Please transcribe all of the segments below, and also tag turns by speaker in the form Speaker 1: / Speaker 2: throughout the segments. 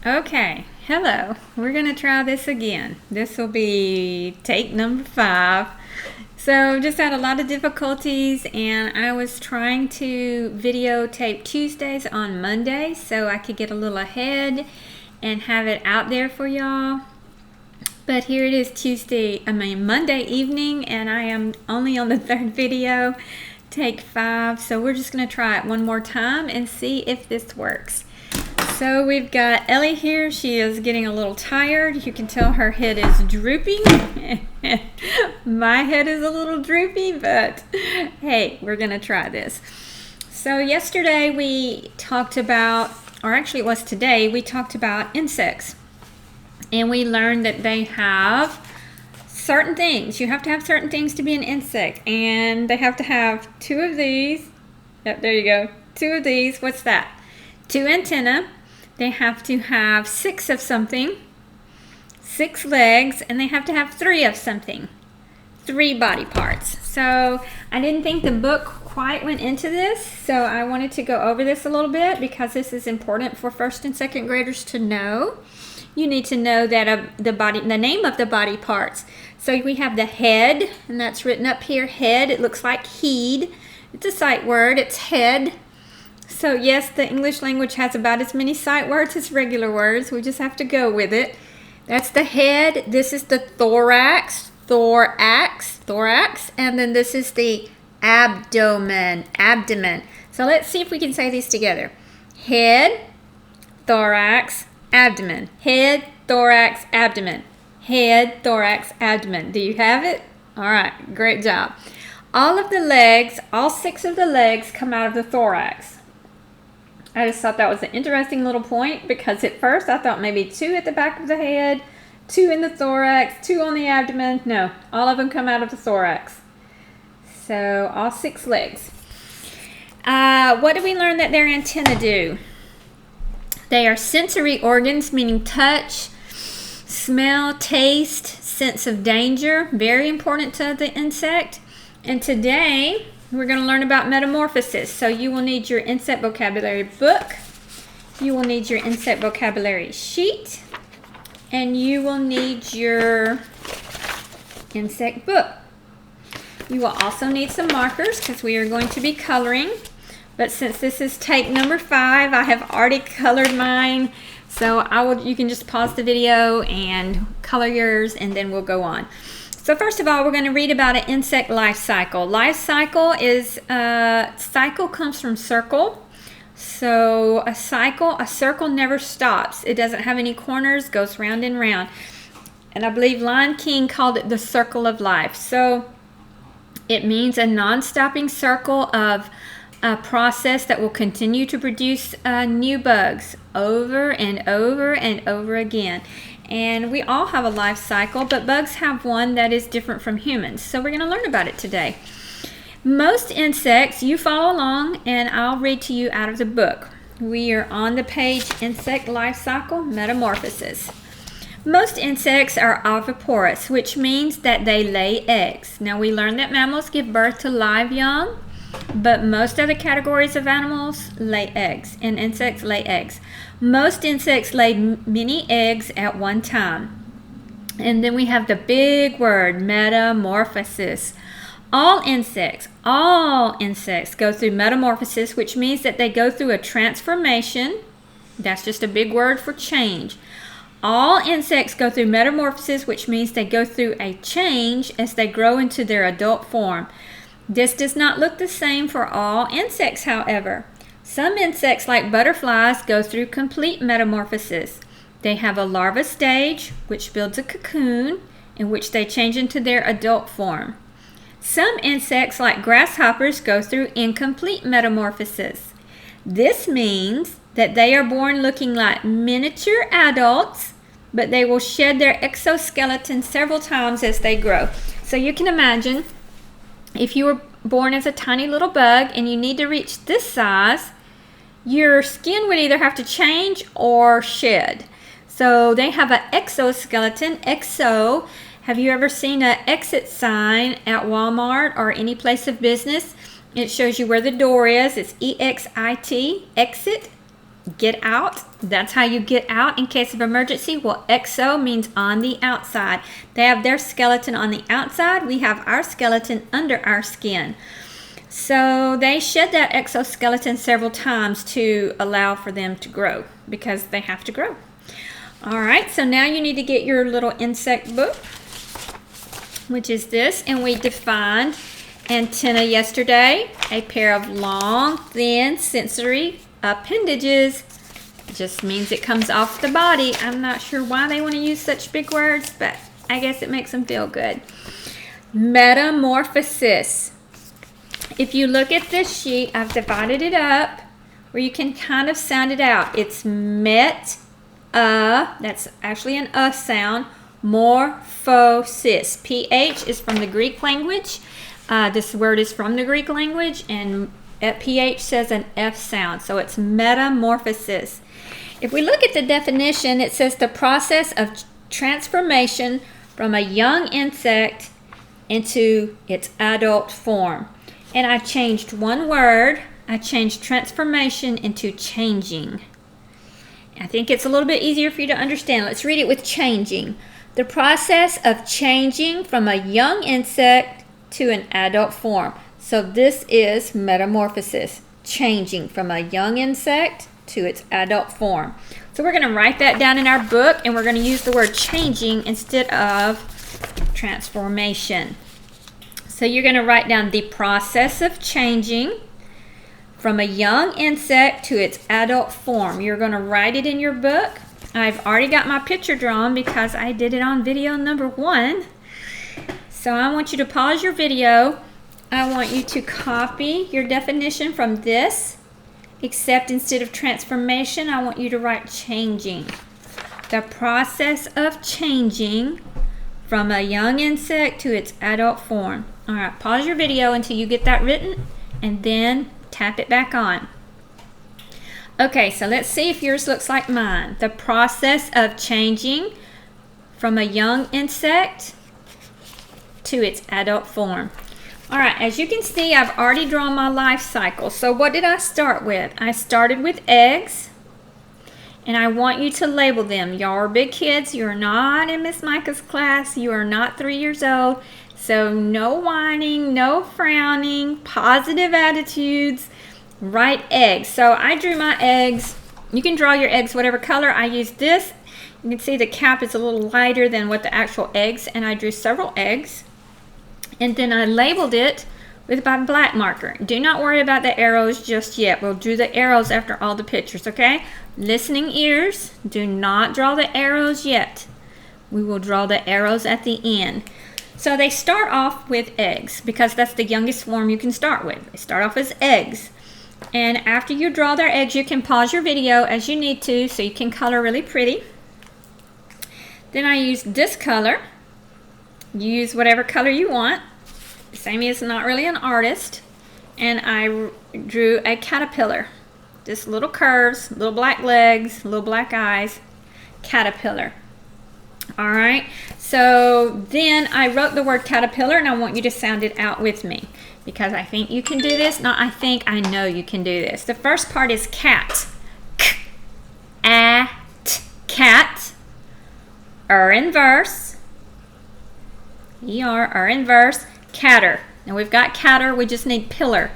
Speaker 1: Okay, hello. We're going to try this again. This will be take number 5. So just had a lot of difficulties, and I was trying to videotape Tuesdays on Monday so I could get a little ahead and have it out there for y'all. But here it is Monday evening, and I am only on the 3rd video, take 5. So we're just going to try it one more time and see if this works. So we've got Ellie here. She is getting a little tired. You can tell her head is drooping. My head is a little droopy, but hey, we're going to try this. So yesterday we talked about, or actually it was today, we talked about insects. And we learned that they have certain things. You have to have certain things to be an insect. And they have to have 2 of these. Yep, there you go. 2 of these. What's that? 2 antennae. They have to have 6 of something, 6 legs, and they have to have 3 of something, 3 body parts. So I didn't think the book quite went into this, so I wanted to go over this a little bit because this is important for 1st and 2nd graders to know. You need to know that the name of the body parts. So we have the head, and that's written up here, head. It looks like heed. It's a sight word. It's head. So yes, the English language has about as many sight words as regular words. We just have to go with it. That's the head. This is the thorax, and then this is the abdomen. So let's see if we can say these together. Head, thorax, abdomen. Head, thorax, abdomen. Head, thorax, abdomen. Do you have it? All right, great job. All of the legs, all 6 of the legs come out of the thorax. I just thought that was an interesting little point because at first I thought maybe 2 at the back of the head, 2 in the thorax, 2 on the abdomen. No, all of them come out of the thorax. So all 6 legs. What did we learn that their antennae do? They are sensory organs, meaning touch, smell, taste, sense of danger. Very important to the insect. And today we're going to learn about metamorphosis. So you will need your insect vocabulary book, you will need your insect vocabulary sheet, and you will need your insect book. You will also need some markers because we are going to be coloring. But since this is take number 5, I have already colored mine. So you can just pause the video and color yours, and then we'll go on. So first of all, we're going to read about an insect life cycle. Life cycle is, cycle comes from circle. So a circle never stops. It doesn't have any corners, goes round and round. And I believe Lion King called it the circle of life. So it means a non-stopping circle of a process that will continue to produce new bugs over and over and over again. And we all have a life cycle, but bugs have one that is different from humans. So we're going to learn about it today. Most insects, you follow along, and I'll read to you out of the book. We are on the page Insect Life Cycle, Metamorphosis. Most insects are oviparous, which means that they lay eggs. Now we learned that mammals give birth to live young, but most other categories of animals lay eggs, and insects lay eggs. Most insects lay many eggs at one time. And then we have the big word, metamorphosis. All insects go through metamorphosis, which means that they go through a transformation. That's just a big word for change. All insects go through metamorphosis, which means they go through a change as they grow into their adult form. This does not look the same for all insects, however. Some insects, like butterflies, go through complete metamorphosis. They have a larva stage, which builds a cocoon, in which they change into their adult form. Some insects, like grasshoppers, go through incomplete metamorphosis. This means that they are born looking like miniature adults, but they will shed their exoskeleton several times as they grow. So you can imagine, if you were born as a tiny little bug and you need to reach this size, your skin would either have to change or shed. So they have an exoskeleton. Exo, have you ever seen an exit sign at Walmart or any place of business? It shows you where the door is. It's EXIT, exit. get out. That's how you get out in case of emergency. Well, exo means on the outside. They have their skeleton on the outside. We have our skeleton under our skin. So they shed that exoskeleton several times to allow for them to grow because they have to grow. All right, so now you need to get your little insect book, which is this, and we defined antenna yesterday, a pair of long, thin, sensory appendages. Just means it comes off the body. I'm not sure why they want to use such big words, but I guess it makes them feel good. Metamorphosis. If you look at this sheet, I've divided it up where you can kind of sound it out. It's that's actually an sound, morphosis. PH is from the Greek language. This word is from the Greek language, and PH says an F sound, so it's metamorphosis. If we look at the definition, it says the process of transformation from a young insect into its adult form. And I changed one word. I changed transformation into changing. I think it's a little bit easier for you to understand. Let's read it with changing. The process of changing from a young insect to an adult form. So this is metamorphosis, changing from a young insect to its adult form. So we're going to write that down in our book, and we're going to use the word changing instead of transformation. So you're going to write down the process of changing from a young insect to its adult form. You're going to write it in your book. I've already got my picture drawn because I did it on video number 1. So I want you to pause your video. I want you to copy your definition from this, except instead of transformation, I want you to write changing. The process of changing from a young insect to its adult form. All right, pause your video until you get that written, and then tap it back on. Okay, so let's see if yours looks like mine. The process of changing from a young insect to its adult form. All right, as you can see, I've already drawn my life cycle. So what did I start with? I started with eggs, and I want you to label them. Y'all are big kids. You're not in Miss Micah's class. You are not 3 years old. So no whining, no frowning, positive attitudes. Write eggs. So I drew my eggs. You can draw your eggs whatever color. I used this. You can see the cap is a little lighter than what the actual eggs, and I drew several eggs. And then I labeled it with my black marker. Do not worry about the arrows just yet. We'll do the arrows after all the pictures, okay? Listening ears, do not draw the arrows yet. We will draw the arrows at the end. So they start off with eggs because that's the youngest form you can start with. They start off as eggs. And after you draw their eggs, you can pause your video as you need to so you can color really pretty. Then I used this color. Use whatever color you want. Sammy is not really an artist. And I drew a caterpillar. Just little curves, little black legs, little black eyes. Caterpillar. All right. So then I wrote the word caterpillar, and I want you to sound it out with me because I think you can do this. Not I think, I know you can do this. The first part is cat. K-a-t, cat. In verse. E-R, in verse. Catter. Now we've got catter, we just need pillar.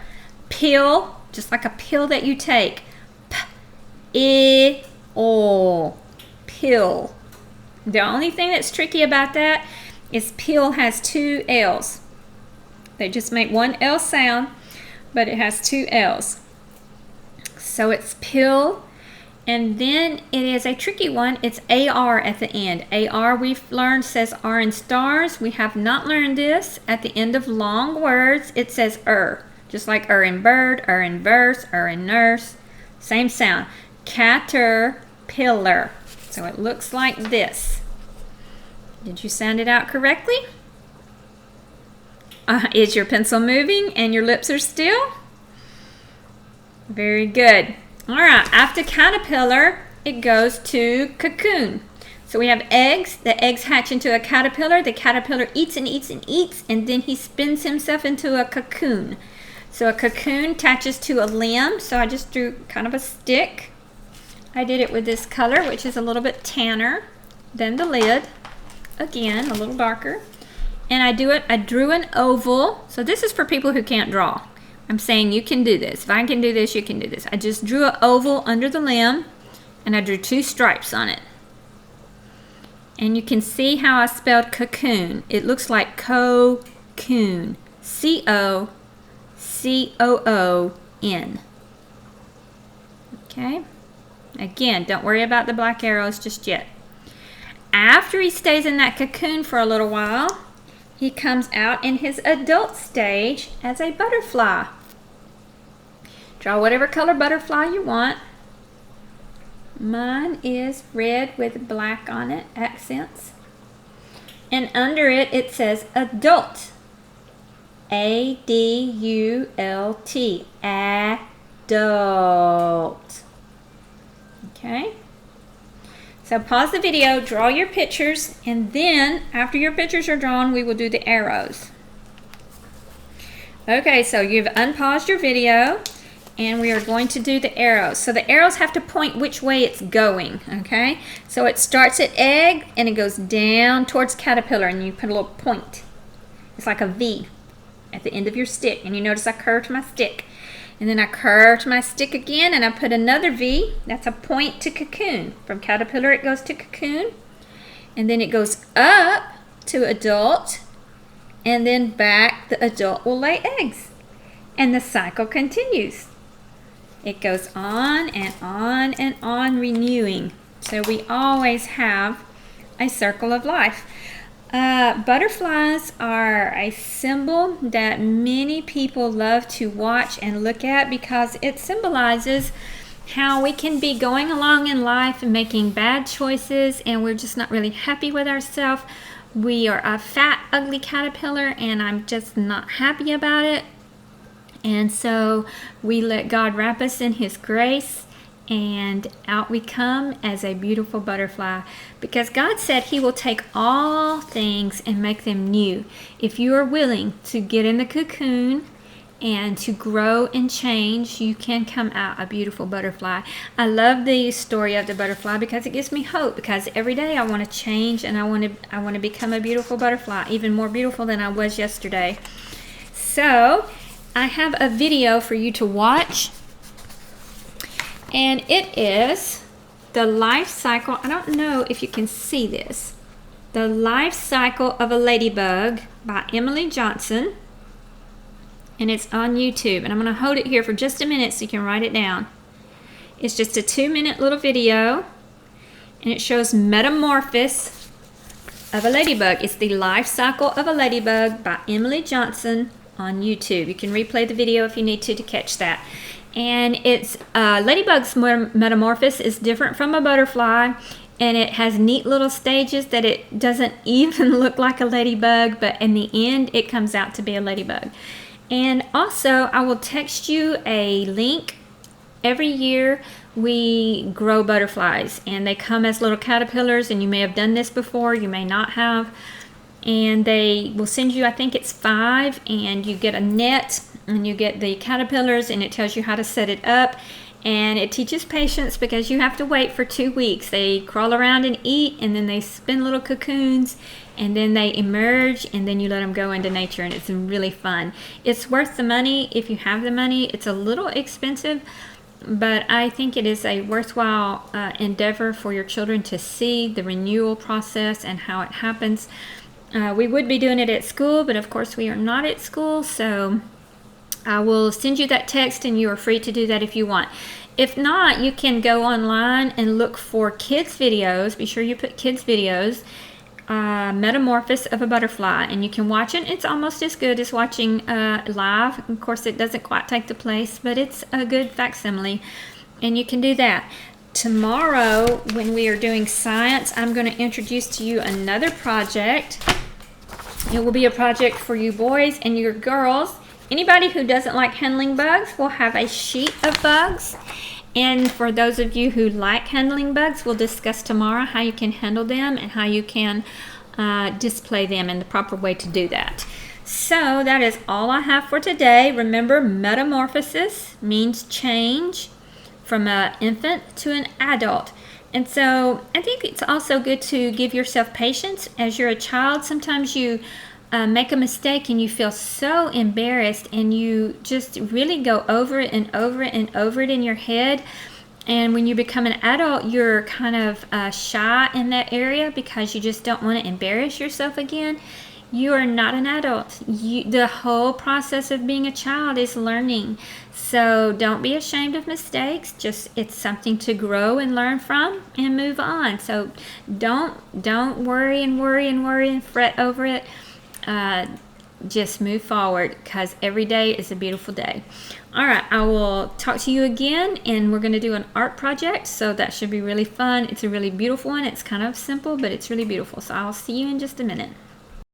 Speaker 1: Pill, just like a pill that you take. P-I-L. Pill. The only thing that's tricky about that is pill has 2 L's. They just make one L sound, but it has 2 L's. So it's pill, and then it is a tricky one. It's AR at the end. AR we've learned says R in stars. We have not learned this. At the end of long words, it says just like in bird, in verse, in nurse. Same sound. Caterpillar. So it looks like this. Did you sound it out correctly? Is your pencil moving and your lips are still? Very good. All right, after caterpillar, it goes to cocoon. So we have eggs. The eggs hatch into a caterpillar. The caterpillar eats and eats and eats, and then he spins himself into a cocoon. So a cocoon attaches to a limb. So I just drew kind of a stick. I did it with this color, which is a little bit tanner than the lid. Again, a little darker. And I drew an oval. So this is for people who can't draw. I'm saying you can do this. If I can do this, you can do this. I just drew an oval under the limb, and I drew 2 stripes on it. And you can see how I spelled cocoon. It looks like cocoon. C-O-C-O-O-N. Okay? Again, don't worry about the black arrows just yet. After he stays in that cocoon for a little while, he comes out in his adult stage as a butterfly. Draw whatever color butterfly you want. Mine is red with black on it, accents. And under it, it says adult. A-D-U-L-T. Adult. Okay? So pause the video, draw your pictures, and then after your pictures are drawn, we will do the arrows. Okay, so you've unpaused your video, and we are going to do the arrows. So the arrows have to point which way it's going, okay? So it starts at egg, and it goes down towards caterpillar, and you put a little point. It's like a V at the end of your stick, and you notice I curved my stick. And then I curved my stick again, and I put another V. That's a point to cocoon. From caterpillar, it goes to cocoon. And then it goes up to adult. And then back, the adult will lay eggs. And the cycle continues. It goes on and on and on, renewing. So we always have a circle of life. Butterflies are a symbol that many people love to watch and look at because it symbolizes how we can be going along in life and making bad choices, and we're just not really happy with ourselves. We are a fat, ugly caterpillar, and I'm just not happy about it. And so we let God wrap us in His grace, and out we come as a beautiful butterfly, because God said He will take all things and make them new. If you are willing to get in the cocoon and to grow and change, you can come out a beautiful butterfly. I love the story of the butterfly because it gives me hope, because every day I want to change, and I want to become a beautiful butterfly, even more beautiful than I was yesterday. So I have a video for you to watch. And it is the life cycle. I don't know if you can see this. The Life Cycle of a Ladybug by Emily Johnson. And it's on YouTube. And I'm going to hold it here for just a minute so you can write it down. It's just a 2-minute little video. And it shows Metamorphosis of a Ladybug. It's the Life Cycle of a Ladybug by Emily Johnson on YouTube. You can replay the video if you need to catch that. And it's ladybug's metamorphosis is different from a butterfly, and it has neat little stages that it doesn't even look like a ladybug, but in the end it comes out to be a ladybug. And also I will text you a link. Every year we grow butterflies, and they come as little caterpillars, and you may have done this before, you may not have. And they will send you, I think it's 5, and you get a net, and you get the caterpillars, and it tells you how to set it up, and it teaches patience because you have to wait for 2 weeks. They crawl around and eat, and then they spin little cocoons, and then they emerge, and then you let them go into nature, and it's really fun. It's worth the money if you have the money. It's a little expensive, but I think it is a worthwhile endeavor for your children to see the renewal process and how it happens. We would be doing it at school, but of course we are not at school, so I will send you that text, and you are free to do that if you want. If not, you can go online and look for kids videos. Be sure you put kids videos, Metamorphosis of a Butterfly, and you can watch it. It's almost as good as watching live. Of course, it doesn't quite take the place, but it's a good facsimile, and you can do that. Tomorrow, when we are doing science, I'm going to introduce to you another project. It will be a project for you boys and your girls. Anybody who doesn't like handling bugs will have a sheet of bugs. And for those of you who like handling bugs, we'll discuss tomorrow how you can handle them and how you can display them in the proper way to do that. So that is all I have for today. Remember, metamorphosis means change from an infant to an adult. And so I think it's also good to give yourself patience. As you're a child, sometimes you make a mistake and you feel so embarrassed, and you just really go over it and over it and over it in your head. And when you become an adult, you're kind of shy in that area because you just don't want to embarrass yourself again. You are not an adult. The whole process of being a child is learning. So don't be ashamed of mistakes. It's something to grow and learn from and move on. So don't worry and fret over it. Just move forward, because every day is a beautiful day. All right, I will talk to you again, and we're going to do an art project, so that should be really fun. It's a really beautiful one. It's kind of simple, but it's really beautiful. So I'll see you in just a minute.